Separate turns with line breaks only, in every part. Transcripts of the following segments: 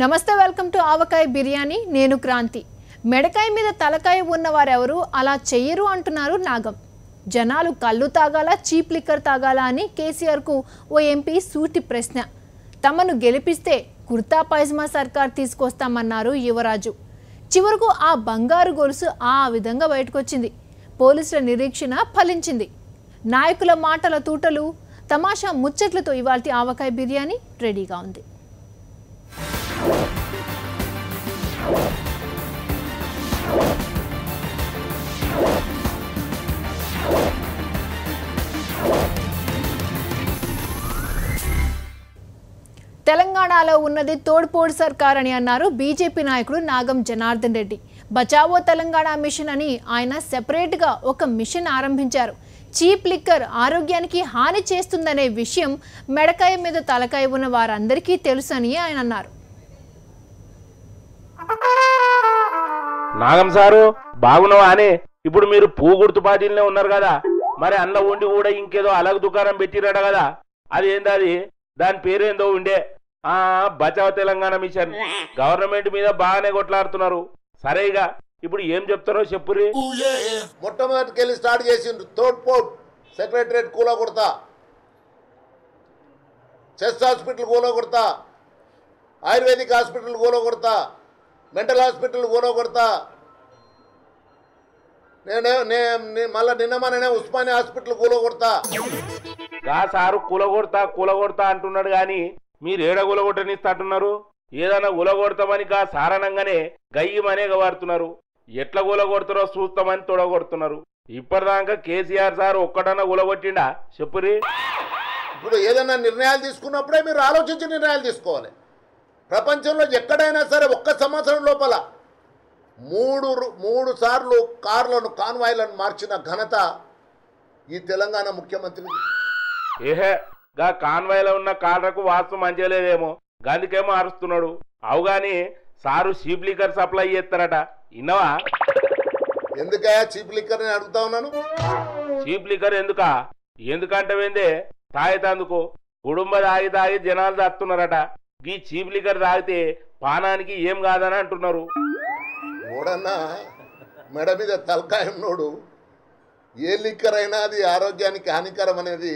నమస్తే welcome to ఆవకాయ బిర్యానీ నేను క్రాంతి మెడకాయ మీద తలకాయ ఉన్నవారెవరు అలా చెయ్యరు అంటున్నారు నాగం జనాలు కళ్ళు తాగాల చీప్ లిక్కర్ తాగాల అని కేసీఆర్ కు ఓ ఎంపీ సూటి ప్రశ్న తమను గెలిపిస్తే కుర్తా పైజమా సర్కార్ తీసుకొస్తామన్నారు యువరాజు చివరకు ఆ బంగారు గొలుసు ఆ విధంగా బయటకొచ్చింది పోలీసుల నిరీక్షణ ఫలించింది నాయకుల మాటల తూటలు తమాషా ముచ్చట్లతో ఇవాల్టి ఆవకాయ బిర్యానీ రెడీగా ఉంది తెలంగాణలో ఉన్నది తోడ్పోడు సర్కార్ అని అన్నారు బీజేపీ నాయకుడు నాగం జనార్దన్ రెడ్డి బచావో తెలంగాణ మిషన్ అని ఆయన సెపరేట్గా ఒక మిషన్ ఆరంభించారు చీప్ లిక్కర్ ఆరోగ్యానికి హాని చేస్తుందనే విషయం మెడకాయ మీద తలకాయ ఉన్న వారందరికీ తెలుసని ఆయన అన్నారు.
నాగం సారు బాగున్నావా అని ఇప్పుడు మీరు పూగుర్తు పార్టీలనే ఉన్నారు కదా మరి అన్న ఉండి కూడా ఇంకేదో అలగ దుకాణం పెట్టిరట కదా అది ఏంది అది దాని పేరేందో ఉండే బచావ్ తెలంగాణ మిషన్ గవర్నమెంట్ మీద బాగానే కొట్లాడుతున్నారు సరేగా ఇప్పుడు ఏం చెప్తారో చెప్పురి.
మొట్టమొదటికెళ్ళి స్టార్ట్ చేసిండ్రు తోడ్పోట్ సెక్రటరేట్ కూల కొడతా చెస్ట్ హాస్పిటల్ కూల కొడతా ఆయుర్వేదిక్ హాస్పిటల్ కూల కొడతా మెంటల్ హాస్పిటల్ కూల కొడతా మళ్ళీ నిన్నమనే ఉస్మానియా హాస్పిటల్ కూల కొడతా
సారు కూలగొడతా అంటున్నాడు గాని మీరు ఏడ కూలగొట్టనిస్తట్టున్నారు ఏదైనా కూలగొడతామని సారణంగానే గయ్యమనే వాడుతున్నారు ఎట్లా కూలగొడతారో చూస్తామని తొడగొడుతున్నారు ఇప్పటిదాకా కేసీఆర్ సార్ ఒక్కటన్నా కూలగొట్టిండా చెప్పురి.
ఇప్పుడు ఏదైనా నిర్ణయాలు తీసుకున్నప్పుడే మీరు ఆలోచించి నిర్ణయాలు తీసుకోవాలి. ప్రపంచంలో ఎక్కడైనా సరే ఒక్క సంవత్సరం లోపల మూడు సార్లు కార్లను కాన్వాయ్లను మార్చిన ఘనత ఈ తెలంగాణ ముఖ్యమంత్రి.
ఏహే గా కాన్వాయ్లో ఉన్న కార్లకు వాస్తు మంచిలేదేమో గందుకేమో అరుస్తున్నాడు అవుగాని సారు చీప్ లిక్కర్ సప్లై చేస్తారట ఇన్నవా?
ఎందుకయా చీప్ లిక్కర్ అని అడుగుతా ఉన్నాను.
చీప్ లిక్కర్ ఎందుకంటే వేందే తాగితందుకు కుటుంబ తాగి జనాలు తాగుతున్నారట ఈ చీప్ లిక్కర్ తాగితే పానానికి ఏం కాదని అంటున్నారు.
మూడన్నా మెడ మీద తలకాయం నోడు ఏ లిక్కర్ అయినా అది ఆరోగ్యానికి హానికరం అనేది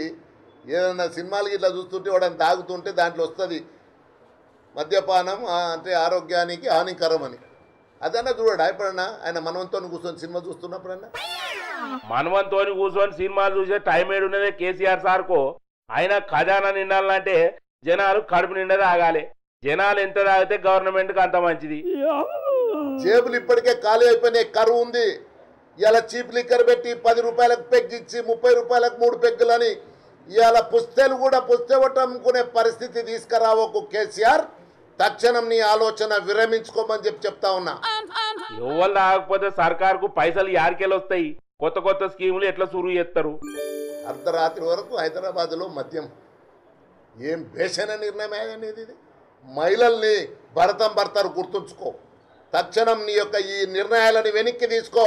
ఏదన్నా సినిమాలకి ఇట్లా చూస్తుంటే వాడని తాగుతుంటే దాంట్లో వస్తుంది మద్యపానం అంటే ఆరోగ్యానికి హానికరం అని. అదన్నా చూడాడు ఎప్పుడన్నా ఆయన మనవంతో కూర్చొని సినిమా చూస్తున్నప్పుడన్నా
మనవంతో కూర్చొని సినిమాలు చూసే టైం ఏడున్నదే కేసీఆర్ సార్కు. ఆయన ఖజానా నిండాలంటే జనాలు కడుపు నిండా తాగాలి. జనాలు ఎంత తాగితే గవర్నమెంట్కి అంత మంచిది.
జేబులు ఇప్పటికే ఖాళీ అయిపోయినాయి కరువు ఉంది. ఇవాళ చీప్ లిక్కర్ పెట్టి 10 రూపాయలకు పెగ్ ఇచ్చి 30 రూపాయలకు 3 పెగ్గులని ఇవాళ పుస్తెలు కూడా పుస్తెవటమ్ముకునే పరిస్థితి తీసుకురావకు కేసీఆర్. తక్షణం నీ ఆలోచన విరమించుకోమని చెప్తా ఉన్నా.
ఎవరు తాగకపోతే సర్కార్కు పైసలు యారికెళ్ళి వస్తాయి? కొత్త స్కీములు ఎట్లా సురువు చేస్తారు?
అర్ధరాత్రి వరకు హైదరాబాద్లో మద్యం ఏం భేషణ నిర్ణయం అనేది. ఇది మహిళల్ని భర్తరు గుర్తుంచుకో. తక్షణం నీ యొక్క ఈ నిర్ణయాలను వెనక్కి తీసుకో.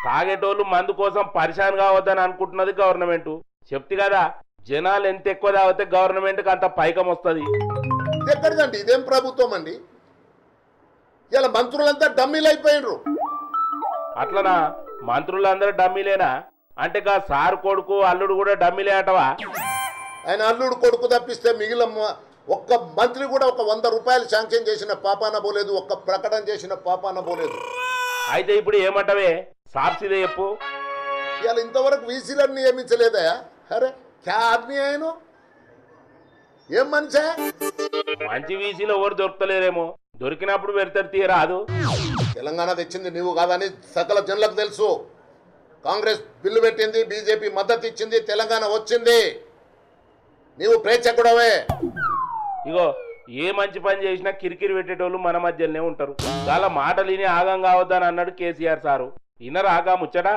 తాగేటోళ్ళు మందు కోసం పరిశాన్ కావద్దని అనుకుంటున్నది గవర్నమెంట్. చెప్తే కదా జనాలు ఎంత ఎక్కువ తాగితే గవర్నమెంట్కి అంత పైకం వస్తుంది.
ఇది ఎక్కడిదండి? ఇదేం ప్రభుత్వం అండి? ఇలా మంత్రులంతా డమ్మీలు అయిపోయినరు.
అట్లనా? మంత్రులందరూ డమ్మీలేనా? అంటే సార్ కొడుకు అల్లుడు కూడా డమ్మీలే అంటవా?
ఆయన అల్లుడు కొడుకు తప్పిస్తే మిగిలిన ఒక్క మంత్రి కూడా ఒక 100 రూపాయలు శాంక్షన్ చేసిన పాపాన పోలేదు, ఒక్క ప్రకటన చేసిన పాపాన పోలేదు.
అయితే ఇప్పుడు ఏమంటవే? సాక్షిదే చెప్పు.
ఇవాళ ఇంతవరకు వీసీలను నియమించలేదా? అరే క్యా ఆద్మీ ఆయన, ఏం మనిషా?
మంచి వీసీలో ఎవరు దొరుకుతలేరేమో, దొరికినప్పుడు పెడతారు తీయరాదు.
తెలంగాణ తెచ్చింది నువ్వు కాదని సకల జనులకు తెలుసు. కాంగ్రెస్ బిల్లు పెట్టింది, బీజేపీ మద్దతు ఇచ్చింది, తెలంగాణ వచ్చింది. నీవు ప్రేక్షకుడవే.
ఇగో ఏ మంచి పని చేసినా కిరికిరి పెట్టేటోళ్ళు మన మధ్యలోనే ఉంటారు. వాళ్ళ మాటలు విని ఆగం కావద్దని అన్నాడు కేసీఆర్ సారు. ఇన్నరాగా ముచ్చట.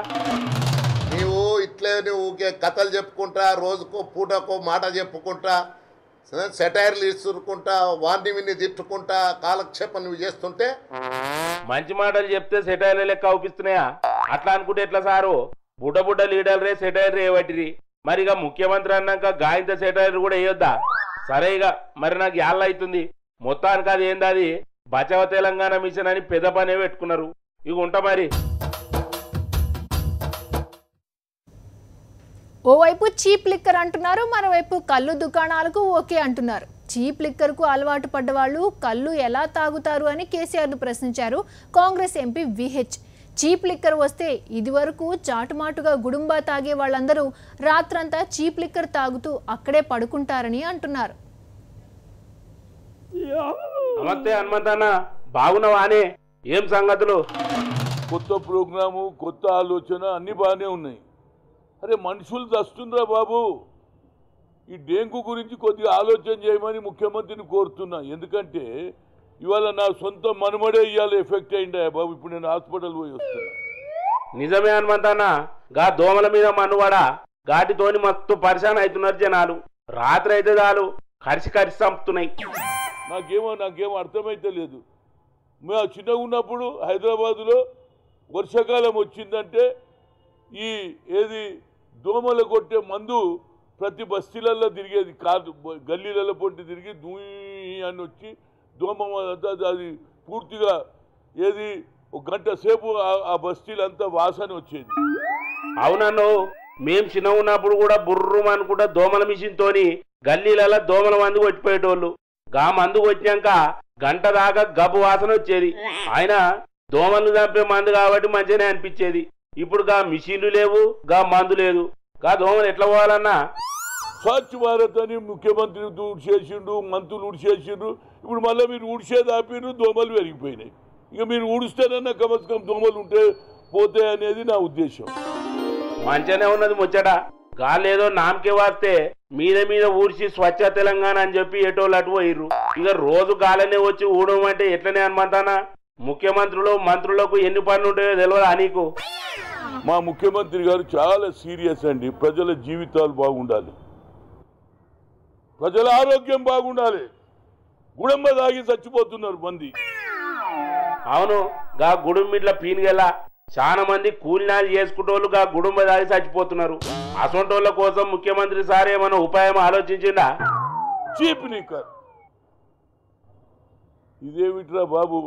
నీవు ఇట్లే నువ్వు కథలు చెప్పుకుంటా, రోజుకో పూటకో మాట చెప్పుకుంటా, సెటైర్లు ఇస్తుకుంటా, వారిని విని తిట్టుకుంటా కాలక్షేపం నువ్వు చేస్తుంటే
మంచి మాటలు చెప్తే సెటైర్లు లెక్క అవుపిస్తున్నాయా? అట్లా అనుకుంటే ఎట్లా సారు? బుడ్డ లీడర్లే సెటైర్ వేయబట్టిరి. మరిగా ముఖ్యమంత్రి అన్నాక గాయంత సెటైర్ కూడా వేయొద్దా? సరేగా మరి నాకు యాళ్ళ అవుతుంది, మొత్తానికి అది ఏందది బచావ తెలంగాణ మిషన్ అని పెద్ద పనే పెట్టుకున్నారు. ఇక ఉంటా మరి.
ఓవైపు చీప్ లిక్కర్ అంటున్నారు, మరోవైపు కళ్ళు దుకాణాలకు ఓకే అంటున్నారు. చీప్ లిక్కర్కు అలవాటు పడ్డవాళ్ళు కళ్ళు ఎలా తాగుతారు అని కేసీఆర్ను ప్రశ్నించారు Congress MP VH. Cheap liquor వస్తే ఇదివరకు చాటుమాటుగా గుడుంబా తాగే వాళ్ళందరూ రాత్రంతా చీప్ లిక్కర్ తాగుతూ అక్కడే పడుకుంటారని అంటున్నారు.
నమస్తే హనుమంతన్న, బాగున్నావానే? ఏం సంగతులు?
కొత్త ప్రోగ్రాము, కొత్త ఆలోచన అన్నీ బాగానే ఉన్నాయి. అరే మనుషులు చస్తుండ్రా బాబు. ఈ డెంగ్యూ గురించి కొద్దిగా ఆలోచన చేయమని ముఖ్యమంత్రిని కోరుతున్నా. ఎందుకంటే ఇవాళ నా సొంత మనుమడే ఇవాళ ఎఫెక్ట్ అయిందా బాబు. ఇప్పుడు నేను హాస్పిటల్ పోయి వస్తున్నా.
నిజమే హనుమంతన్న, గా దోమల మీద మన్నువాడా గాటితోని మస్తు పరిశాన్ అవుతున్నారు జనాలు. రాత్రి అయితే చాలు కరిసి కరిసి చంపుతున్నాయి.
నాకేమో అర్థమైతే లేదు. మేము చిన్నగా ఉన్నప్పుడు హైదరాబాదులో వర్షాకాలం వచ్చిందంటే ఈ ఏది దోమలు కొట్టే మందు ప్రతి బస్తీలలో తిరిగేది. కాదు గల్లీలలో పొంటి తిరిగి దూయి అని వచ్చి దోమ అది పూర్తిగా ఏది ఒక గంట సేపు ఆ బస్తీలంతా వాసన వచ్చేది.
అవునన్ను, మేం చిన్న ఉన్నప్పుడు కూడా బుర్రం అనుకుంటా దోమల మిషన్ తోని గల్లీలలో దోమల మందు కొట్టిపోయేటోళ్ళు. గా మందు కొట్టినాక గంట దాకా గబ్బు వాసన వచ్చేది. ఆయన దోమలు చంపే మందు కాబట్టి మంచిగానే అనిపించేది. ఇప్పుడు గా మిషన్లు లేవు, గా మందు లేదు. గా దోమలు ఎట్లా పోవాలన్నా?
స్వచ్ఛ భారత్ అని ముఖ్యమంత్రి ఊడ్చేసిండు, మంత్రులు ఊడ్చేసిండ్రు. ఇప్పుడు మళ్ళీ మీరు ఊడ్చేది ఆపిర్రు, దోమలు పెరిగిపోయినాయి. ఇక మీరు ఊడిస్తేనన్నా కమస్కం దోమలు ఉంటే పోతాయి అనేది నా ఉద్దేశం.
మంచిగానే ఉన్నది ముచ్చట. గాలేదో నామకే వాస్తే మీద ఊడ్చి స్వచ్ఛ తెలంగాణ అని చెప్పి ఎటోళ్ళు అటు పోయిర్రు. ఇక రోజు గాలనే వచ్చి ఊడమంటే ఎట్లనే అనుమంటానా? ముఖ్యమంత్రులు మంత్రులకు ఎన్ని పనులు ఉంటాయో తెలియదా నీకు?
మా ముఖ్యమంత్రి గారు చాలా సీరియస్ అండి. ప్రజల జీవితాలు బాగుండాలి, ప్రజల ఆరోగ్యం బాగుండాలి. గుడంబ తాగి చచ్చిపోతున్నారు మంది.
అవును, గా గుడుంబిట్ల పీనుగెలా చాలా మంది కూలినాలు చేసుకుంటోళ్ళు గా గుడుంబ దాగి చచ్చిపోతున్నారు. అసొంటోళ్ళ కోసం ముఖ్యమంత్రి సార్ ఏమైనా ఉపాయం ఆలోచించిందా?
చీప్ లిక్కర్ ఇదేమిట్రా బాబు?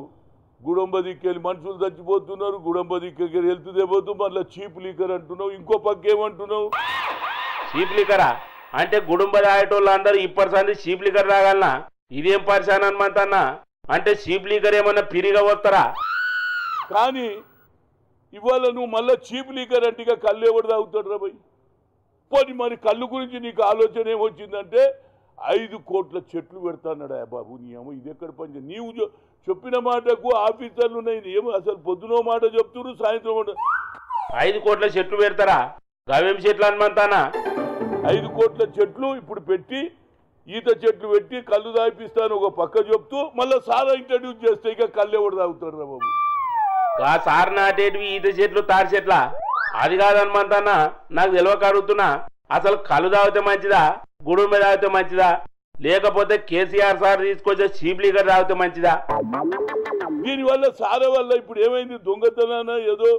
గుడంబ దిక్కెళ్ళి మనుషులు చచ్చిపోతున్నారు, గుడంబ దిక్కెళ్ళి హెల్త్ దేపోతూ మళ్ళీ చీప్ లిక్కర్ అంటున్నావు. ఇంకో పక్క ఏమంటున్నావు?
చీప్ లిక్కరా అంటే గుడుంబ దాగేటోళ్ళు అందరూ ఇప్పటిసారి చీప్ లిక్కర్ తాగాలనా? ఇదేం పరిశాన్ హనుమంతన్నా? అంటే చీప్ లిక్కర్ ఏమన్నా పిరిగా వస్తారా?
కానీ ఇవాళ నువ్వు మళ్ళీ చీప్ లీకర్ అంటే ఇక కళ్ళు ఎవరు తాగుతాడు రా భయ్? పోనీ మరి కళ్ళు గురించి నీకు ఆలోచన ఏమొచ్చిందంటే 5 కోట్ల చెట్లు పెడతాన్నాడా బాబు? నీ ఏమో ఇది ఎక్కడ పని? నీవు చెప్పిన మాటకు ఆఫీసర్లు ఉన్నాయి. ఏమో అసలు పొద్దునో మాట చెప్తున్నారు, సాయంత్రం
5 కోట్ల చెట్లు పెడతారా? గవేం చెట్లు హనుమంతానా?
5 కోట్ల చెట్లు ఇప్పుడు పెట్టి ఈత చెట్లు పెట్టి కళ్ళు తాగిపిస్తాను ఒక పక్క చెప్తూ మళ్ళీ సారా ఇంట్రడ్యూస్ చేస్తే ఇక కళ్ళు ఎవరు తాగుతాడు రా బాబు?
గా సార్ నాటేటివి ఈత చెట్లు తాడి చెట్లా? అది కాదు హనుమంతన్నా, నాకు తెలియక అడుగుతున్నా. అసలు కళ్ళు తాగితే మంచిదా, గుడుంబ తాగితే మంచిదా, లేకపోతే కేసీఆర్ సార్ తీసుకొచ్చే చీప్ లిక్కర్ తాగితే మంచిదా?
దీనివల్ల సారా వల్ల ఇప్పుడు ఏమైంది? దొంగతనాన ఏదో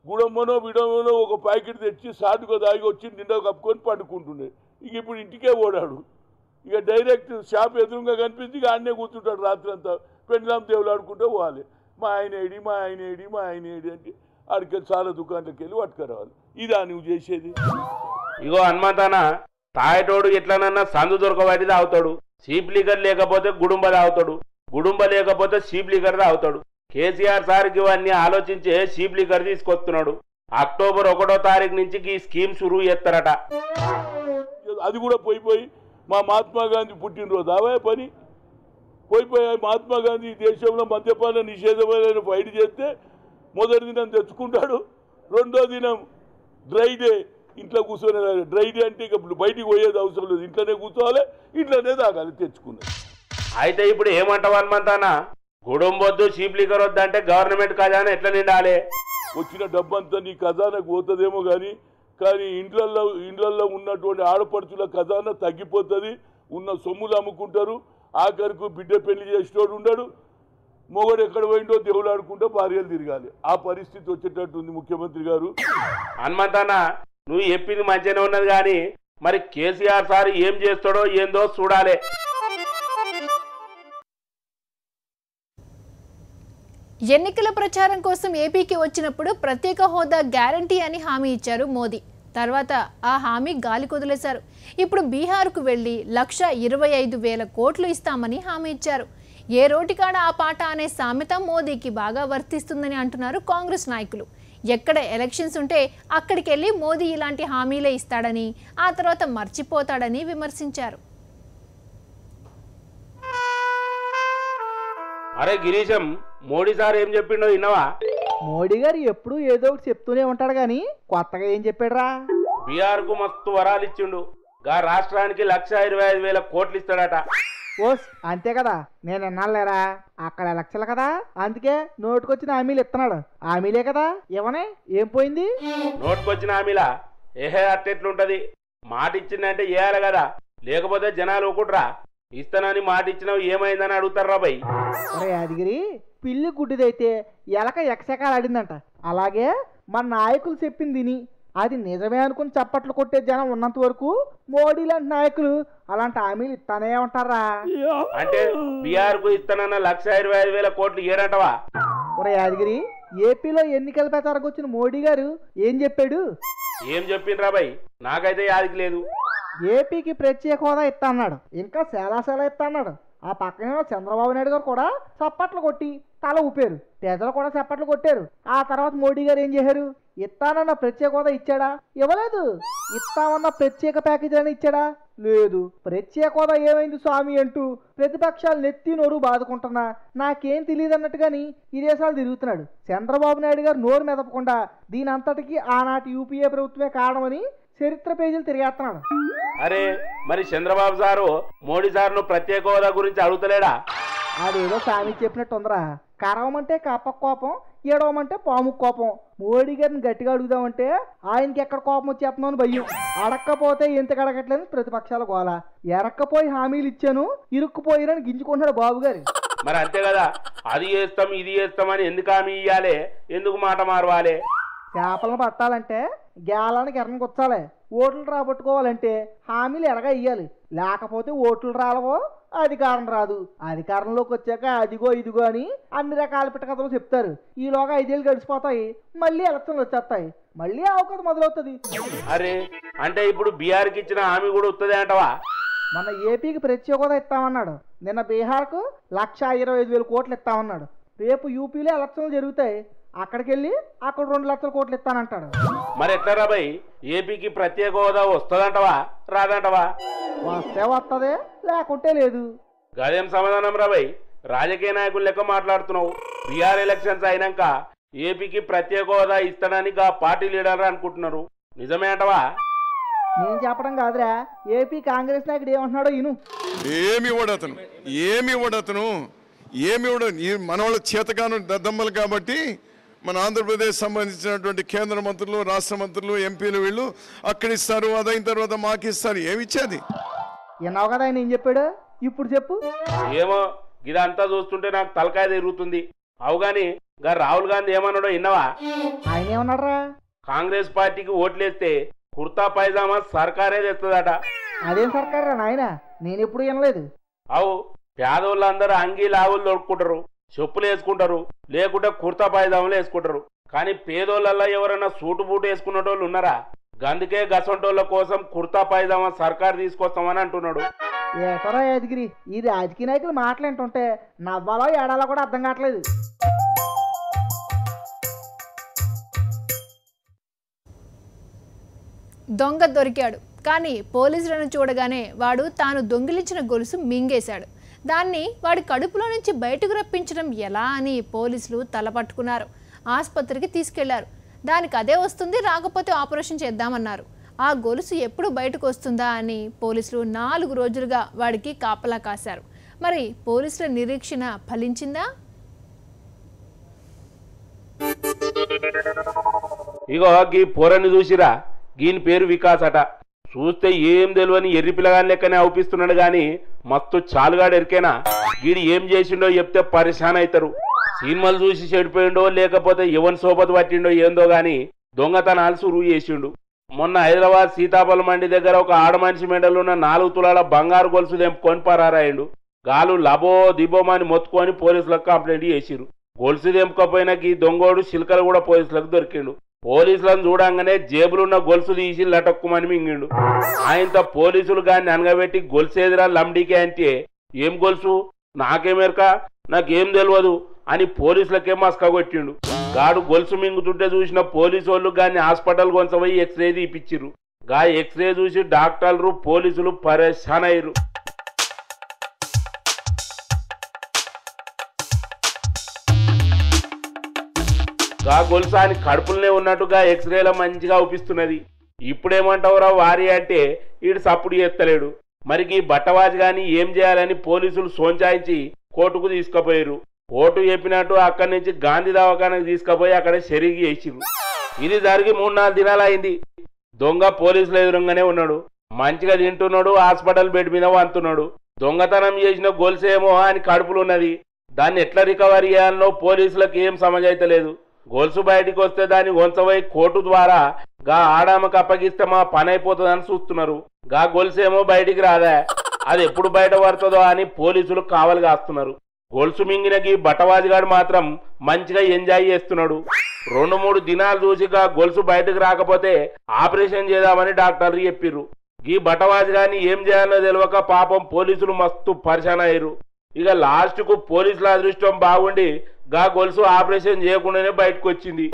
గుడమ్మనో బిడమ్మనో ఒక ప్యాకెట్ తెచ్చి సాటుగా దాగి వచ్చి నిండా కప్పుకొని పండుకుంటుండే. ఇక ఇప్పుడు ఇంటికే ఓడాడు. ఇక డైరెక్ట్ షాప్ ఎదురుగా కనిపించి ఇక ఆడనే కూర్చుంటాడు రాత్రి అంతా. పెండ్లాం దేవులు ఆడుకుంటూ పోవాలి. మా ఆయన ఏడి అంటే ఆడికి చాలా దుకాణాలకు వెళ్ళి పట్టుకురావాలి. ఇదా నువ్వు చేసేది?
ఇగో హనుమంతన్నా, తాగేటోడు ఎట్లనన్నా సందు దొరకబడి తాగుతాడు. చీప్ లిక్కర్ లేకపోతే గుడుంబ తాగుతాడు, గుడుంబ లేకపోతే చీప్ లిక్కర్ తాగుతాడు. కేసీఆర్ సార్కి ఇవన్నీ ఆలోచించే చీప్ లిక్కర్ తీసుకొస్తున్నాడు. అక్టోబర్ 1వ తారీఖు నుంచి ఈ స్కీమ్ షురూ చేస్తారట.
అది కూడా పోయిపోయి మా మహాత్మా గాంధీ పుట్టినరోజు అవే పని పోయిపోయి మహాత్మా గాంధీ దేశంలో మద్యపాన నిషేధమైన ఫైట్ చేస్తే మొదటి దినం తెచ్చుకుంటాడు, రెండో దినం డ్రై డే ఇంట్లో కూర్చొని. డ్రై డే అంటే ఇక బయటికి పోయేది అవసరం లేదు, ఇంట్లోనే కూర్చోవాలి, ఇంట్లోనే తాగాలి తెచ్చుకున్నది.
అయితే ఇప్పుడు ఏమంటావు హనుమంతన్నా? గుడుంబొద్దు చీప్ లిక్కర్ వద్దు అంటే గవర్నమెంట్ ఖజానా ఎట్లా నిండాలి?
వచ్చిన డబ్బంతా నీ ఖజానాకు పోతుందేమో కానీ ఇండ్లల్లో ఉన్నటువంటి ఆడపడుచుల ఖజానా తగ్గిపోతుంది. ఉన్న సొమ్ములు అమ్ముకుంటారు. ఆఖరికి బిడ్డ పెళ్లి చేసేటోడు ఉండడు, మొగడు ఎక్కడ పోయిండో దేవుడు ఆడుకుంటూ భార్యలు తిరగాలి. ఆ పరిస్థితి వచ్చేటట్టుంది ముఖ్యమంత్రి గారు.
హనుమంతన్నా, నువ్వు చెప్పింది మంచిగానే ఉన్నది కానీ మరి కేసీఆర్ సార్ ఏం చేస్తాడో ఏందో చూడాలి.
ఎన్నికల ప్రచారం కోసం ఏపీకి వచ్చినప్పుడు ప్రత్యేక హోదా గ్యారంటీ అని హామీ ఇచ్చారు మోదీ. తర్వాత ఆ హామీ గాలి కొదిలేశారు. ఇప్పుడు బీహార్కు వెళ్ళి 1,25,000 కోట్లు ఇస్తామని హామీ ఇచ్చారు. ఏ రోటికాడ ఆ పాట అనే సామెత మోదీకి బాగా వర్తిస్తుందని అంటున్నారు కాంగ్రెస్ నాయకులు. ఎక్కడ ఎలక్షన్స్ ఉంటే అక్కడికి వెళ్ళి మోదీ ఇలాంటి హామీలే ఇస్తాడని, ఆ తర్వాత మర్చిపోతాడని విమర్శించారు.
అరే గిరీశం, మోడీ సార్ ఏం చెప్పిండో విన్నావా?
మోడీ గారు ఎప్పుడు ఏదో ఒకటి చెప్తూనే ఉంటాడు గాని కొత్తగా ఏం చెప్పాడురా?
బీహార్ కు మస్తు వరాలు ఇచ్చిండు. గా రాష్ట్రానికి 1,25,000 కోట్లు ఇస్తాడట.
ఓస్ అంతే కదా, నేను ఎన్నాళ్ళేరా అక్కడ లక్షలు కదా, అందుకే నోటుకొచ్చిన హామీలు ఇస్తున్నాడు. హామీలే కదా ఇవనే, ఏం పోయింది?
నోటుకొచ్చిన హామీలా ఏహే అట్టెట్లుంటది? మాట ఇచ్చిందంటే చేయాలి కదా, లేకపోతే జనాలు ఒకుట్రా. ఇస్తానని మాట ఇచ్చినావు ఏమైందని అడుగుతారా బై?
అరే యాదగిరి, పిల్లి గుడ్డిదైతే ఎలక ఎక్సెకాలు ఆడిందంట. అలాగే మన నాయకులు చెప్పింది విని అది నిజమే అనుకుని చప్పట్లు కొట్టే జనం ఉన్నంత వరకు మోడీ లాంటి నాయకులు అలాంటి హామీలు ఇస్తానే ఉంటారా?
అంటే బీహార్ కు ఇస్తానన్న 1,25,000 కోట్లు ఏడంటవా?
ఒరే యాదగిరి, ఏపీలో ఎన్నికల ప్రచారకు వచ్చిన మోడీ గారు ఏం చెప్పాడు?
ఏం చెప్పిండ్రా బై? నాకైతే యాదికి లేదు.
ఏపీకి ప్రత్యేక హోదా ఇస్తా అన్నాడు, ఇంకా చాలా ఇస్తా అన్నాడు. ఆ పక్కనే చంద్రబాబు నాయుడు గారు కూడా చప్పట్లు కొట్టి తల ఊపారు, ప్రజలు కూడా చప్పట్లు కొట్టారు. ఆ తర్వాత మోడీ గారు ఏం చేశారు? ఇస్తానన్న ప్రత్యేక హోదా ఇచ్చాడా? ఇవ్వలేదు. ఇస్తామన్న ప్రత్యేక ప్యాకేజీ అని ఇచ్చాడా? లేదు. ప్రత్యేక హోదా ఏమైంది స్వామి అంటూ ప్రతిపక్షాలు నెత్తి నోరు బాదుకుంటున్నా నాకేం తెలియదు అన్నట్టుగాని ఈ దేశాలు తిరుగుతున్నాడు. చంద్రబాబు నాయుడు గారు నోరు మెదపకుండా దీని అంతటికీ ఆనాటి యూపీఏ ప్రభుత్వమే కారణమని చరిత్ర పేజీలు తిరిగేస్తున్నాడు.
అరే మరి చంద్రబాబు సారు మోడీ సార్ను ప్రత్యేక హోదా గురించి అడుగుతలేడా?
అదేదో సామి చెప్పినట్టు ఉందరా. కరవమంటే కప్ప కోపం, ఏడవమంటే పాము కోపం. మోడీ గారిని గట్టిగా అడుగుదామంటే ఆయనకి ఎక్కడ కోపం వచ్చేస్తున్నాను భయం. అడక్కపోతే ఎంత కడగట్లేదు ప్రతిపక్షాల గోల. ఎరక్కపోయి హామీలు ఇచ్చాను, ఇరుక్కుపోయిరని గింజుకుంటున్నాడు బాబు గారు.
మరి అంతే కదా, అది చేస్తాం ఇది చేస్తామని ఎందుకు హామీ ఇయ్యాలి? ఎందుకు మాట మారవాలి?
చేపలను పట్టాలంటే గేలానికి ఎర్రని కూర్చాలి, ఓట్లు రాబట్టుకోవాలంటే హామీలు ఎరగా ఇయ్యాలి. లేకపోతే ఓట్లు రాలవో, అధికారం రాదు. అధికారంలోకి వచ్చాక అదిగో ఇదిగో అని అన్ని రకాల పిట్టకథలు చెప్తారు. ఈలోగా 5 ఏళ్ళు గడిచిపోతాయి, మళ్ళీ ఎలక్షన్లు వచ్చేస్తాయి, మళ్ళీ అవకాశం మొదలవుతుంది.
అరే అంటే ఇప్పుడు బీహార్కి ఇచ్చిన హామీ కూడా వస్తుంది అంటవా?
మన ఏపీకి ప్రత్యేక హోదా ఇస్తామన్నాడు. నిన్న బీహార్కు 1,25,000 కోట్లు ఇస్తామన్నాడు. రేపు యూపీలో ఎలక్షన్లు జరుగుతాయి, అక్కడికి వెళ్ళి అక్కడ 2 లక్షల కోట్లు ఇస్తానంటాడు.
మరి ఎట్లా రాబాయ్? ఏపీకి ప్రత్యేక హోదా వస్తుందంటవా రాదంటవా?
వస్తే వస్తుంది, లేకుంటే లేదు.
గదేం సమాధానం రాబాయ్? రాజకీయ నాయకులు లెక్క మాట్లాడుతున్నావు. బీహార్ ఎలక్షన్స్ అయినాక ఏపీకి ప్రత్యేక హోదా ఇస్తాడని పార్టీ లీడర్ అనుకుంటున్నారు. నిజమే అంటవా?
నేను చెప్పడం కాదురా, ఏపీ కాంగ్రెస్ నాయకుడు ఏమంటున్నాడో ఇను.
ఏమి ఇవ్వడు మన వాళ్ళ చేతగాను దద్దమ్మలు. కాబట్టి మన ఆంధ్రప్రదేశ్ సంబంధించినటువంటి కేంద్ర మంత్రులు, రాష్ట్ర మంత్రులు, ఎంపీలు వీళ్ళు అక్కడ ఇస్తారు, అదైన తర్వాత మాకు ఇస్తారు. ఏమి ఇచ్చేది?
విన్నావు కదా ఆయన ఏం చెప్పాడు, ఇప్పుడు చెప్పు.
ఏమో ఇదంతా చూస్తుంటే నాకు తలకాయ తిరుగుతుంది. అవుగాని రాహుల్ గాంధీ ఏమన్నాడో విన్నావా?
ఆయన ఏమన్నాడరా?
కాంగ్రెస్ పార్టీకి ఓట్లేస్తే కుర్తా పైజామా సర్కారే తెస్తుందట.
అదేం సర్కారా నాయన, నేను ఎప్పుడు వినలేదు.
అవు పేదోళ్ళందరూ అంగీ లావులు దొరుకుంటారు, చెప్పులు వేసుకుంటారు, లేకుంటే కుర్తా పైజామాలు వేసుకుంటారు. కానీ పేదోళ్ళల్లో ఎవరైనా సూటు బూటు వేసుకునేటోళ్ళు ఉన్నారా? గందుకే గసంటోళ్ళ కోసం కుర్తా పైజామా సర్కారు తీసుకొస్తామని అంటున్నాడు.
ఏటరా యాదగిరి, ఈ రాజకీయ నాయకులు మాట్లాడుతుంటే నవ్వాలో ఏడాలో కూడా అర్థం కావట్లేదు.
దొంగ దొరికాడు, కానీ పోలీసులను చూడగానే వాడు తాను దొంగిలించిన గొలుసు మింగేశాడు. దాన్ని వాడి కడుపులో నుంచి బయటకు రప్పించడం ఎలా అని పోలీసులు తలపట్టుకున్నారు. ఆసుపత్రికి తీసుకెళ్లారు. దానికి అదే వస్తుంది, రాకపోతే ఆపరేషన్ చేద్దామన్నారు. ఆ గొలుసు ఎప్పుడు బయటకు వస్తుందా అని పోలీసులు 4 రోజులుగా వాడికి కాపలా కాశారు. మరి పోలీసుల నిరీక్షణ ఫలించిందా?
ఇగో గీ పోరని చూసిరా, గీని పేరు వికాస్ అట. చూస్తే ఏం తెలియని ఎర్రి పిల్లగాని లెక్కనే అవుపిస్తున్నాడు గాని మస్తు చాలుగాడు ఎరికేనా. గీడి ఏం చేసిండో చెప్తే పరిశాన్ అవుతారు. సినిమాలు చూసి చెడిపోయిండో లేకపోతే ఎవరి సోబత్ పట్టిండో ఏందో గాని దొంగతనాలు సురువు చేసిండు. మొన్న హైదరాబాద్ సీతాఫలం మండి దగ్గర ఒక ఆడమనిషి మెడలున్న 4 తులాల బంగారు గొలుసు తెంపుకొని పరారాయిండు. గాలు లబో దిబోమని మొత్తుకొని పోలీసులకు కంప్లైంట్ చేసిరు. గొలుసు తెంపుకపోయినా ఈ దొంగోడు చిలకలు కూడా పోలీసులకు దొరికిండు. పోలీసులను చూడంగానే జేబులున్న గొలుసు తీసి లటక్కుమని మింగిండు. ఆయనతో పోలీసులు గాని అనగబెట్టి గొలుసు ఎదురా లంబడికే అంటే ఏం గొలుసు నాకేమెరక నాకేం తెలియదు అని పోలీసులకే మస్కా కొట్టిండు. గాడు గొలుసు మింగుతుంటే చూసిన పోలీసు వాళ్ళు గాని హాస్పిటల్ కొంచెం ఎక్స్రే తీపిచ్చిర్రు. గా ఎక్స్రే చూసి డాక్టర్లు పోలీసులు పరేషాన్ అయ్యారు. గా గొలుసు అని కడుపులనే ఉన్నట్టుగా ఎక్స్రేలో మంచిగా ఊపిస్తున్నది. ఇప్పుడేమంటావురా వారి అంటే ఈడు సప్పుడు చేస్తలేడు. మరికి బట్టవాజి గాని ఏం చేయాలని పోలీసులు సోంచాయించి కోర్టుకు తీసుకుపోయారు. కోర్టు చెప్పినట్టు అక్కడి నుంచి గాంధీ దవాఖానకు తీసుకుపోయి అక్కడ షెరిగి వేసిరు. ఇది జరిగి 3-4 దినాలు అయింది. దొంగ పోలీసులు ఎదురుగానే ఉన్నాడు. మంచిగా తింటున్నాడు. హాస్పిటల్ బెడ్ మీద వంతున్నాడు. దొంగతనం చేసిన గొలుసేమో అని కడుపులున్నది. దాన్ని ఎట్లా రికవరీ చేయాలనో పోలీసులకు ఏం సమజైతలేదు. గొలుసు బయటికి వస్తే దాన్ని వంచబోయి కోర్టు ద్వారా గా ఆడామకు అప్పగిస్తే మా పని అయిపోతుందని చూస్తున్నారు. గా గొలుసేమో బయటికి రాదా, అది ఎప్పుడు బయట పడుతుందో అని పోలీసులు కావలి కాస్తున్నారు. గొలుసు మింగినకి బట్టవాజిగాడు మాత్రం మంచిగా ఎంజాయ్ చేస్తున్నాడు. 2-3 దినాలు చూసి గా గొలుసు బయటకు రాకపోతే ఆపరేషన్ చేద్దామని డాక్టర్లు చెప్పిర్రు. ఈ బట్టవాజి గాని ఏం చేయాలో తెలియక పాపం పోలీసులు మస్తు పరిశాన్ అయ్యారు. ఇక లాస్ట్ కు పోలీసుల అదృష్టం బాగుండి గా గొలుసు ఆపరేషన్ చేయకుండానే బయటకు వచ్చింది.